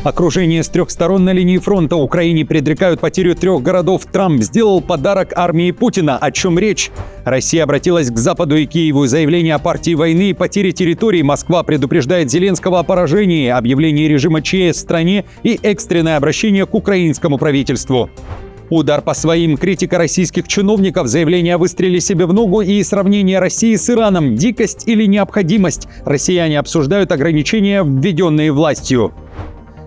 Окружение с 3 сторон на линии фронта. Украине предрекают потерю 3 городов. Трамп сделал подарок армии Путина. О чем речь? Россия обратилась к Западу и Киеву. Заявление о партии войны и потере территорий. Москва предупреждает Зеленского о поражении, объявлении режима ЧС в стране и экстренное обращение к украинскому правительству. Удар по своим. Критика российских чиновников, заявление о выстреле себе в ногу и сравнение России с Ираном. Дикость или необходимость? Россияне обсуждают ограничения, введенные властью.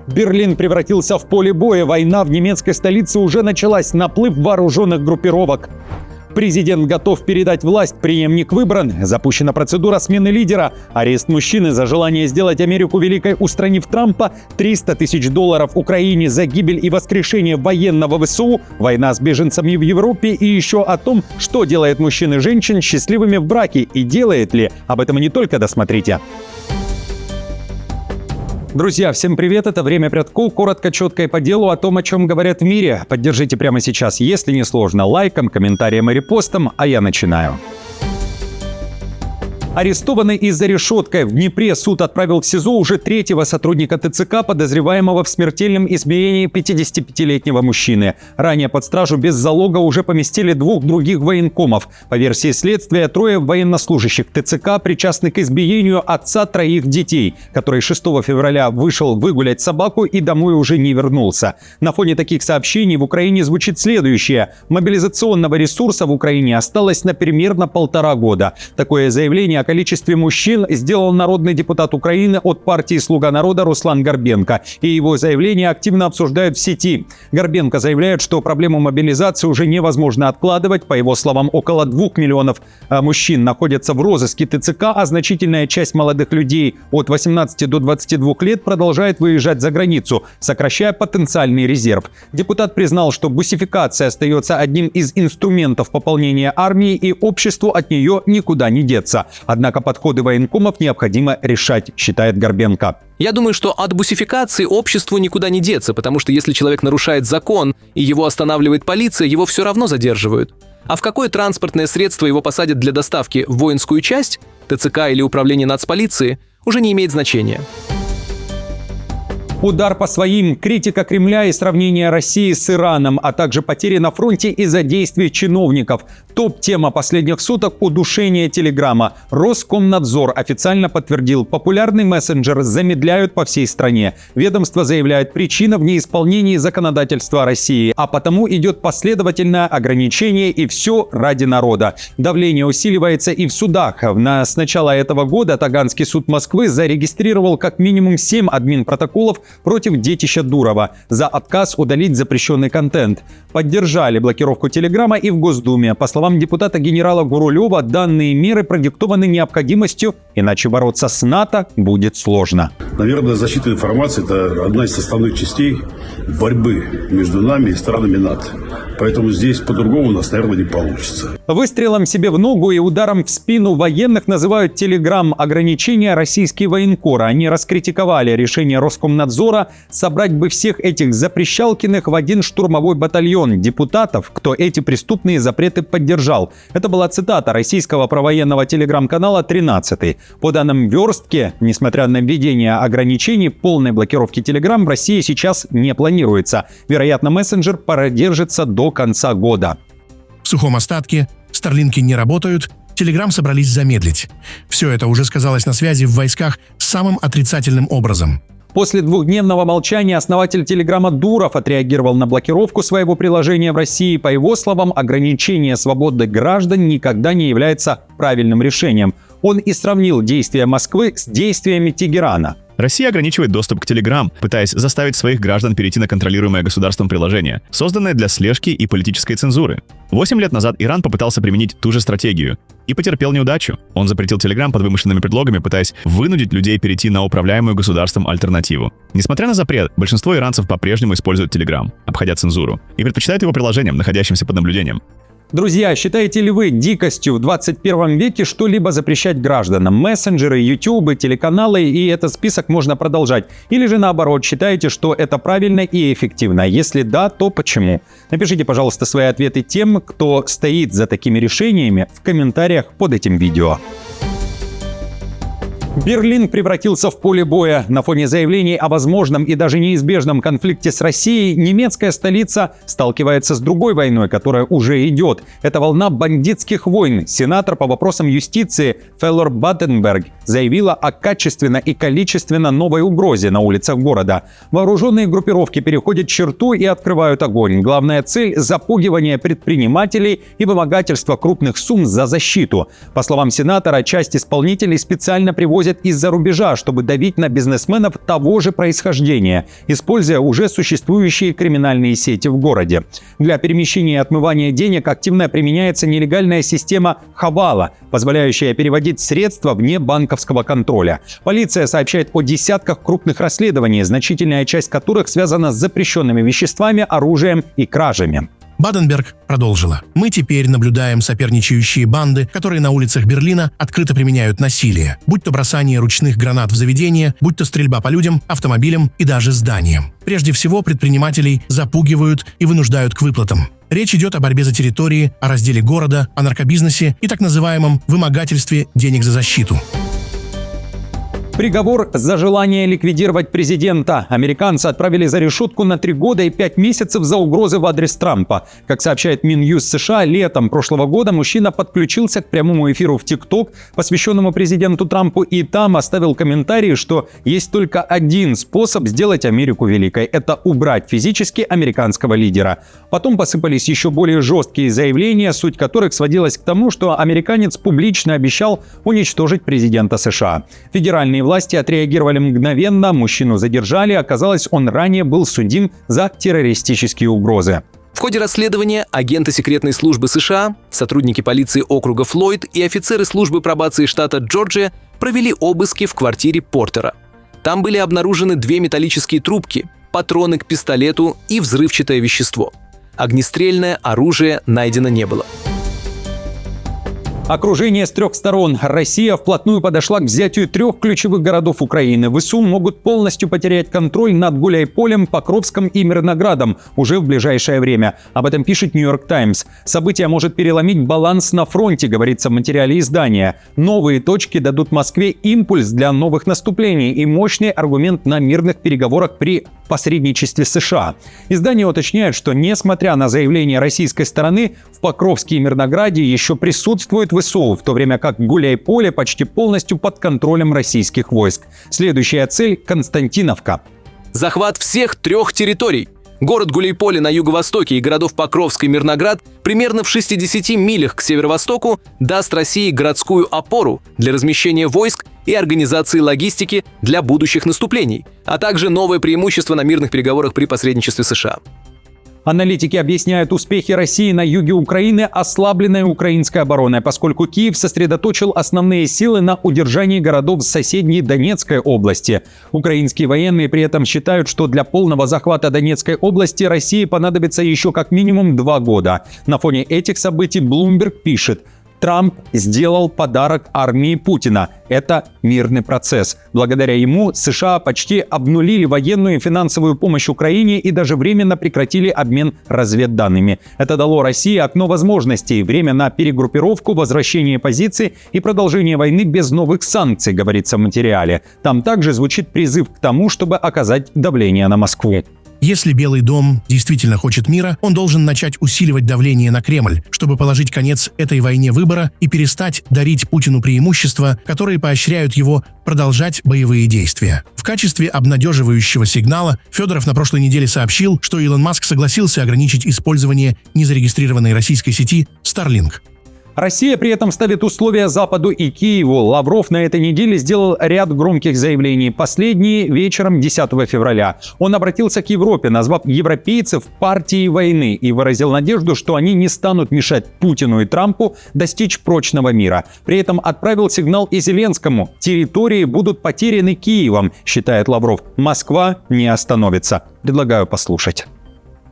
Берлин превратился в поле боя. Война в немецкой столице уже началась. Наплыв вооруженных группировок. Президент готов передать власть, преемник выбран. Запущена процедура смены лидера. Арест мужчины за желание сделать Америку великой, устранив Трампа. $300 тысяч Украине за гибель и воскрешение военного ВСУ. Война с беженцами в Европе. И еще о том, что делает мужчин и женщин счастливыми в браке. И делает ли. Об этом и не только. Досмотрите. Друзья, всем привет, это «Время Прядков». Коротко, четко и по делу о том, о чем говорят в мире. Поддержите прямо сейчас, если не сложно, лайком, комментарием и репостом, а я начинаю. Арестованный и за решеткой. В Днепре суд отправил в СИЗО уже 3-го сотрудника ТЦК, подозреваемого в смертельном избиении 55-летнего мужчины. Ранее под стражу без залога уже поместили 2 других военкомов. По версии следствия, 3 военнослужащих ТЦК причастны к избиению отца 3 детей, который 6 февраля вышел выгулять собаку и домой уже не вернулся. На фоне таких сообщений в Украине звучит следующее. Мобилизационного ресурса в Украине осталось на примерно 1,5 года. Такое заявление о количестве мужчин сделал народный депутат Украины от партии «Слуга народа» Руслан Горбенко. И его заявление активно обсуждают в сети. Горбенко заявляет, что проблему мобилизации уже невозможно откладывать. По его словам, около 2 миллионов мужчин находятся в розыске ТЦК, а значительная часть молодых людей от 18 до 22 лет продолжает выезжать за границу, сокращая потенциальный резерв. Депутат признал, что бусификация остается одним из инструментов пополнения армии, и обществу от нее никуда не деться. Однако подходы военкомов необходимо решать, считает Горбенко. Я думаю, что от бусификации обществу никуда не деться, потому что если человек нарушает закон и его останавливает полиция, его все равно задерживают. А в какое транспортное средство его посадят для доставки в воинскую часть, ТЦК или управление нацполиции, уже не имеет значения. Удар по своим, критика Кремля и сравнение России с Ираном, а также потери на фронте из-за действий чиновников. Топ-тема последних суток – удушение Телеграма. Роскомнадзор официально подтвердил, популярный мессенджер замедляют по всей стране. Ведомство заявляет, причина в неисполнении законодательства России, а потому идет последовательное ограничение, и все ради народа. Давление усиливается и в судах. С начала этого года Таганский суд Москвы зарегистрировал как минимум 7 админпротоколов против детища Дурова за отказ удалить запрещенный контент. Поддержали блокировку Телеграма и в Госдуме. По словам депутата генерала Гурулева, данные меры продиктованы необходимостью, иначе бороться с НАТО будет сложно. Наверное, защита информации – это одна из составных частей борьбы между нами и странами НАТО. Поэтому здесь по-другому у нас, наверное, не получится. Выстрелом себе в ногу и ударом в спину военных называют Телеграм. Ограничения российские военкоры. Они раскритиковали решение Роскомнадзора собрать бы всех этих запрещалкиных в один штурмовой батальон депутатов, кто эти преступные запреты поддержал. Это была цитата российского провоенного телеграм-канала «13». По данным Верстки, несмотря на введение ограничений, полной блокировки Телеграм в России сейчас не планируется. Вероятно, мессенджер продержится до конца года. В сухом остатке старлинки не работают, Телеграм собрались замедлить. Все это уже сказалось на связи в войсках самым отрицательным образом. После 2-дневного молчания основатель Телеграма Дуров отреагировал на блокировку своего приложения в России. По его словам, ограничение свободы граждан никогда не является правильным решением. Он и сравнил действия Москвы с действиями Тегерана. Россия ограничивает доступ к Telegram, пытаясь заставить своих граждан перейти на контролируемое государством приложение, созданное для слежки и политической цензуры. 8 лет назад Иран попытался применить ту же стратегию и потерпел неудачу. Он запретил Telegram под вымышленными предлогами, пытаясь вынудить людей перейти на управляемую государством альтернативу. Несмотря на запрет, большинство иранцев по-прежнему используют Telegram, обходя цензуру, и предпочитают его приложениям, находящимся под наблюдением. Друзья, считаете ли вы дикостью в 21 веке что-либо запрещать гражданам? Мессенджеры, ютубы, телеканалы, и этот список можно продолжать. Или же наоборот, считаете, что это правильно и эффективно? Если да, то почему? Напишите, пожалуйста, свои ответы тем, кто стоит за такими решениями, в комментариях под этим видео. Берлин превратился в поле боя. На фоне заявлений о возможном и даже неизбежном конфликте с Россией немецкая столица сталкивается с другой войной, которая уже идет. Это волна бандитских войн. Сенатор по вопросам юстиции Феллор Баттенберг заявила о качественно и количественно новой угрозе на улицах города. Вооруженные группировки переходят черту и открывают огонь. Главная цель – запугивание предпринимателей и вымогательство крупных сумм за защиту. По словам сенатора, часть исполнителей специально привозят из-за рубежа, чтобы давить на бизнесменов того же происхождения, используя уже существующие криминальные сети в городе. Для перемещения и отмывания денег активно применяется нелегальная система хавала, позволяющая переводить средства вне банковского контроля. Полиция сообщает о десятках крупных расследований, значительная часть которых связана с запрещенными веществами, оружием и кражами. Баденберг продолжила. «Мы теперь наблюдаем соперничающие банды, которые на улицах Берлина открыто применяют насилие, будь то бросание ручных гранат в заведения, будь то стрельба по людям, автомобилям и даже зданиям. Прежде всего, предпринимателей запугивают и вынуждают к выплатам. Речь идет о борьбе за территории, о разделе города, о наркобизнесе и так называемом вымогательстве денег за защиту». Приговор за желание ликвидировать президента. Американцы отправили за решетку на 3 года и 5 месяцев за угрозы в адрес Трампа. Как сообщает Минюст США, летом прошлого года мужчина подключился к прямому эфиру в ТикТок, посвященному президенту Трампу, и там оставил комментарий, что есть только один способ сделать Америку великой – это убрать физически американского лидера. Потом посыпались еще более жесткие заявления, суть которых сводилась к тому, что американец публично обещал уничтожить президента США. Федеральные власти отреагировали мгновенно, мужчину задержали, оказалось, он ранее был судим за террористические угрозы. В ходе расследования агенты секретной службы США, сотрудники полиции округа Флойд и офицеры службы пробации штата Джорджия провели обыски в квартире Портера. Там были обнаружены 2 металлические трубки, патроны к пистолету и взрывчатое вещество. Огнестрельное оружие найдено не было. Окружение с 3 сторон. Россия вплотную подошла к взятию 3 ключевых городов Украины. ВСУ могут полностью потерять контроль над Гуляйполем, Покровском и Мирноградом уже в ближайшее время. Об этом пишет Нью-Йорк Таймс. Событие может переломить баланс на фронте, говорится в материале издания. Новые точки дадут Москве импульс для новых наступлений и мощный аргумент на мирных переговорах при посредничестве США. Издание уточняет, что несмотря на заявление российской стороны, в Покровске и Мирнограде еще присутствует ВСУ, в то время как Гуляйполе почти полностью под контролем российских войск. Следующая цель – Константиновка. Захват всех 3 территорий. Город Гуляйполе на юго-востоке и городов Покровск и Мирноград примерно в 60 милях к северо-востоку даст России городскую опору для размещения войск и организации логистики для будущих наступлений, а также новое преимущество на мирных переговорах при посредничестве США. Аналитики объясняют успехи России на юге Украины ослабленной украинской обороной, поскольку Киев сосредоточил основные силы на удержании городов соседней Донецкой области. Украинские военные при этом считают, что для полного захвата Донецкой области России понадобится еще как минимум 2 года. На фоне этих событий Bloomberg пишет: Трамп сделал подарок армии Путина. Это мирный процесс. Благодаря ему США почти обнулили военную и финансовую помощь Украине и даже временно прекратили обмен разведданными. Это дало России окно возможностей, время на перегруппировку, возвращение позиций и продолжение войны без новых санкций, говорится в материале. Там также звучит призыв к тому, чтобы оказать давление на Москву. Если Белый дом действительно хочет мира, он должен начать усиливать давление на Кремль, чтобы положить конец этой войне выбора и перестать дарить Путину преимущества, которые поощряют его продолжать боевые действия. В качестве обнадеживающего сигнала Федоров на прошлой неделе сообщил, что Илон Маск согласился ограничить использование незарегистрированной российской сети Starlink. Россия при этом ставит условия Западу и Киеву. Лавров на этой неделе сделал ряд громких заявлений. Последние вечером 10 февраля. Он обратился к Европе, назвав европейцев партией войны и выразил надежду, что они не станут мешать Путину и Трампу достичь прочного мира. При этом отправил сигнал и Зеленскому. Территории будут потеряны Киевом, считает Лавров. Москва не остановится. Предлагаю послушать.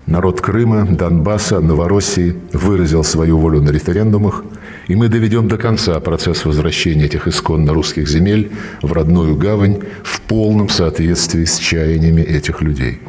Народ Крыма, Донбасса, Новороссии выразил свою волю на референдумах, и мы доведем до конца процесс возвращения этих исконно русских земель в родную гавань в полном соответствии с чаяниями этих людей.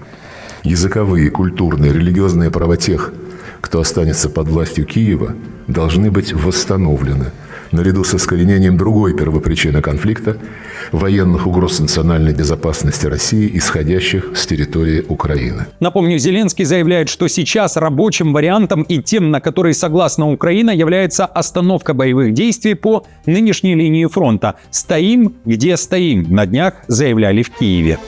Языковые, культурные, религиозные права тех, кто останется под властью Киева, должны быть восстановлены, наряду с искоренением другой первопричины конфликта – военных угроз национальной безопасности России, исходящих с территории Украины. Напомню, Зеленский заявляет, что сейчас рабочим вариантом и тем, на который согласна Украина, является остановка боевых действий по нынешней линии фронта. «Стоим, где стоим», на днях заявляли в Киеве.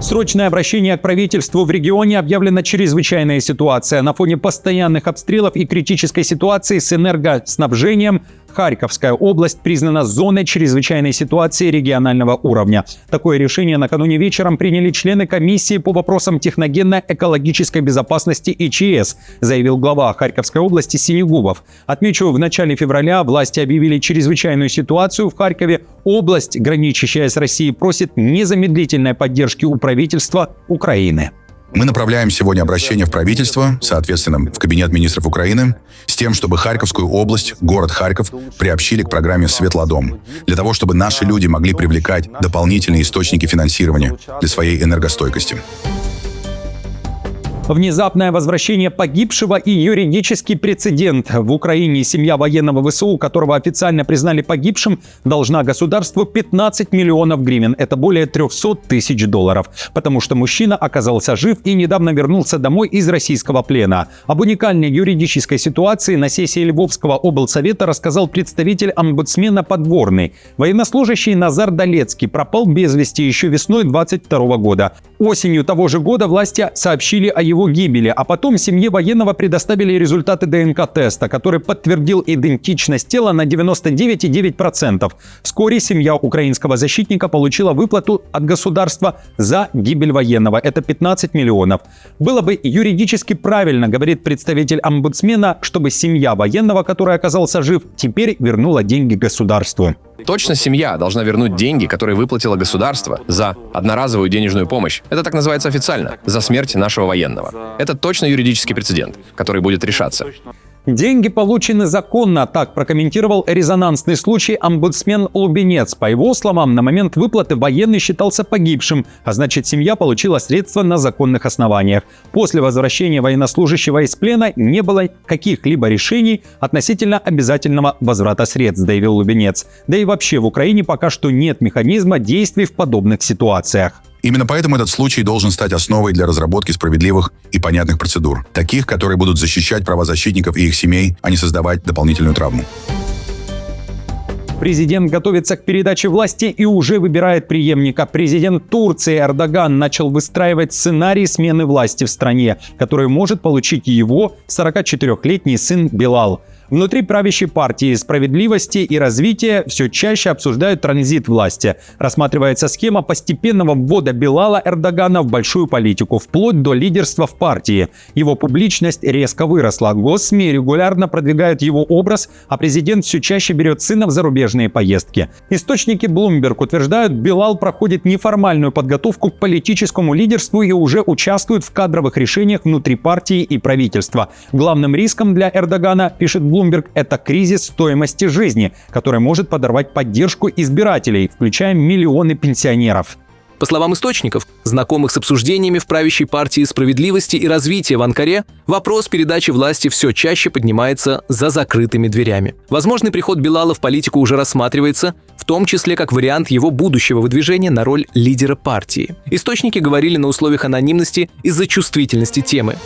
Срочное обращение к правительству в регионе объявлена чрезвычайная ситуация. На фоне постоянных обстрелов и критической ситуации с энергоснабжением Харьковская область признана зоной чрезвычайной ситуации регионального уровня. Такое решение накануне вечером приняли члены комиссии по вопросам техногенно-экологической безопасности ИЧС, заявил глава Харьковской области Синегубов. Отмечу, в начале февраля власти объявили чрезвычайную ситуацию в Харькове. Область, граничащая с Россией, просит незамедлительной поддержки у правительства Украины. Мы направляем сегодня обращение в правительство, соответственно, в Кабинет министров Украины, с тем, чтобы Харьковскую область, город Харьков, приобщили к программе «Светлодом», для того, чтобы наши люди могли привлекать дополнительные источники финансирования для своей энергостойкости. Внезапное возвращение погибшего и юридический прецедент. В Украине семья военного ВСУ, которого официально признали погибшим, должна государству 15 миллионов гривен. Это более 300 тысяч долларов. Потому что мужчина оказался жив и недавно вернулся домой из российского плена. Об уникальной юридической ситуации на сессии Львовского облсовета рассказал представитель омбудсмена Подворный. Военнослужащий Назар Долецкий пропал без вести еще весной 2022 года. Осенью того же года власти сообщили о его гибели, а потом семье военного предоставили результаты ДНК-теста, который подтвердил идентичность тела на 99,9%. Вскоре семья украинского защитника получила выплату от государства за гибель военного. Это 15 миллионов. Было бы юридически правильно, говорит представитель омбудсмена, чтобы семья военного, который оказался жив, теперь вернула деньги государству. Точно семья должна вернуть деньги, которые выплатило государство за одноразовую денежную помощь. Это так называется официально, за смерть нашего военного. Это точно юридический прецедент, который будет решаться. Деньги получены законно, так прокомментировал резонансный случай омбудсмен Лубенец. По его словам, на момент выплаты военный считался погибшим, а значит, семья получила средства на законных основаниях. После возвращения военнослужащего из плена не было каких-либо решений относительно обязательного возврата средств, заявил Лубенец. Да и вообще в Украине пока что нет механизма действий в подобных ситуациях. Именно поэтому этот случай должен стать основой для разработки справедливых и понятных процедур, таких, которые будут защищать права защитников и их семей, а не создавать дополнительную травму. Президент готовится к передаче власти и уже выбирает преемника. Президент Турции Эрдоган начал выстраивать сценарий смены власти в стране, который может получить его 44-летний сын Билал. Внутри правящей партии «Справедливости и развития» все чаще обсуждают транзит власти. Рассматривается схема постепенного ввода Билала Эрдогана в большую политику, вплоть до лидерства в партии. Его публичность резко выросла. Госсми регулярно продвигают его образ, а президент все чаще берет сына в зарубежные поездки. Источники Bloomberg утверждают, Билал проходит неформальную подготовку к политическому лидерству и уже участвует в кадровых решениях внутри партии и правительства. Главным риском для Эрдогана, пишет Bloomberg, это кризис стоимости жизни, который может подорвать поддержку избирателей, включая миллионы пенсионеров. По словам источников, знакомых с обсуждениями в правящей партии «Справедливости и развития» в Анкаре, вопрос передачи власти все чаще поднимается за закрытыми дверями. Возможный приход Билала в политику уже рассматривается, в том числе как вариант его будущего выдвижения на роль лидера партии. Источники говорили на условиях анонимности из-за чувствительности темы.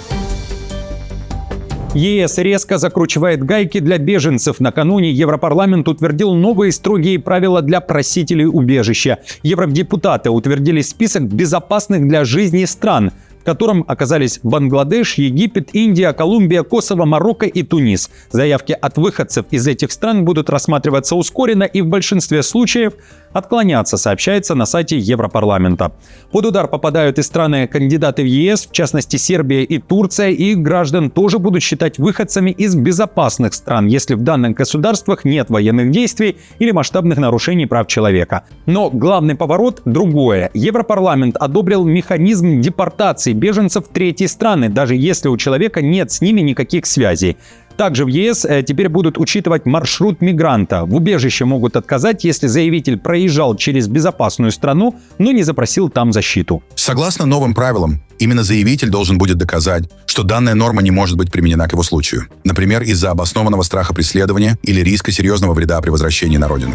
ЕС резко закручивает гайки для беженцев. Накануне Европарламент утвердил новые строгие правила для просителей убежища. Евродепутаты утвердили список безопасных для жизни стран, в котором оказались Бангладеш, Египет, Индия, Колумбия, Косово, Марокко и Тунис. Заявки от выходцев из этих стран будут рассматриваться ускоренно и в большинстве случаев отклоняться, сообщается на сайте Европарламента. Под удар попадают и страны-кандидаты в ЕС, в частности Сербия и Турция, и их граждан тоже будут считать выходцами из безопасных стран, если в данных государствах нет военных действий или масштабных нарушений прав человека. Но главный поворот – другое. Европарламент одобрил механизм депортации беженцев в третьи страны, даже если у человека нет с ними никаких связей. Также в ЕС теперь будут учитывать маршрут мигранта. В убежище могут отказать, если заявитель проезжал через безопасную страну, но не запросил там защиту. Согласно новым правилам, Именно заявитель должен будет доказать, что данная норма не может быть применена к его случаю. Например, из-за обоснованного страха преследования или риска серьезного вреда при возвращении на родину.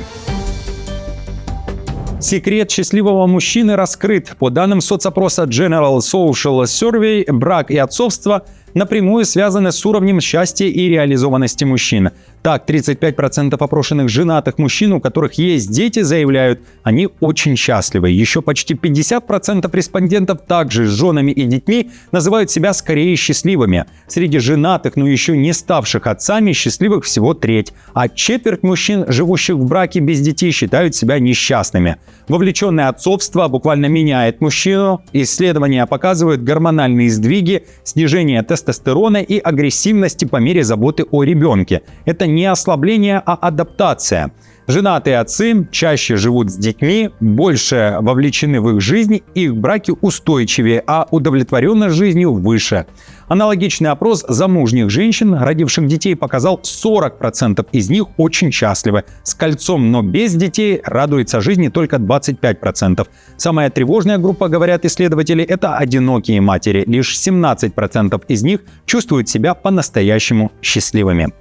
Секрет счастливого мужчины раскрыт. По данным соцопроса General Social Survey, брак и отцовство напрямую связаны с уровнем счастья и реализованности мужчин. Так, 35% опрошенных женатых мужчин, у которых есть дети, заявляют, они очень счастливы. Еще почти 50% респондентов также с женами и детьми называют себя скорее счастливыми. Среди женатых, но еще не ставших отцами, счастливых всего треть. А четверть мужчин, живущих в браке без детей, считают себя несчастными. Вовлеченное отцовство буквально меняет мужчину. Исследования показывают гормональные сдвиги, снижение тестостерона и агрессивности по мере заботы о ребенке. Это не ослабление, а адаптация. Женатые отцы чаще живут с детьми, больше вовлечены в их жизнь, их браки устойчивее, а удовлетворенность жизнью выше. Аналогичный опрос замужних женщин, родивших детей, показал, 40% из них очень счастливы. С кольцом, но без детей радуется жизни только 25%. Самая тревожная группа, говорят исследователи, это одинокие матери. Лишь 17% из них чувствуют себя по-настоящему счастливыми.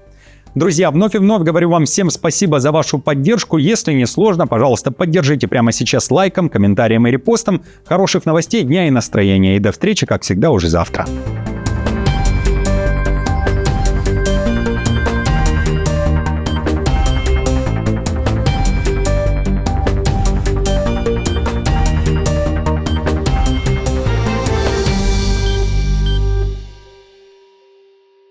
Друзья, вновь и вновь говорю вам всем спасибо за вашу поддержку. Если не сложно, пожалуйста, поддержите прямо сейчас лайком, комментарием и репостом. Хороших новостей, дня и настроения. И до встречи, как всегда, уже завтра.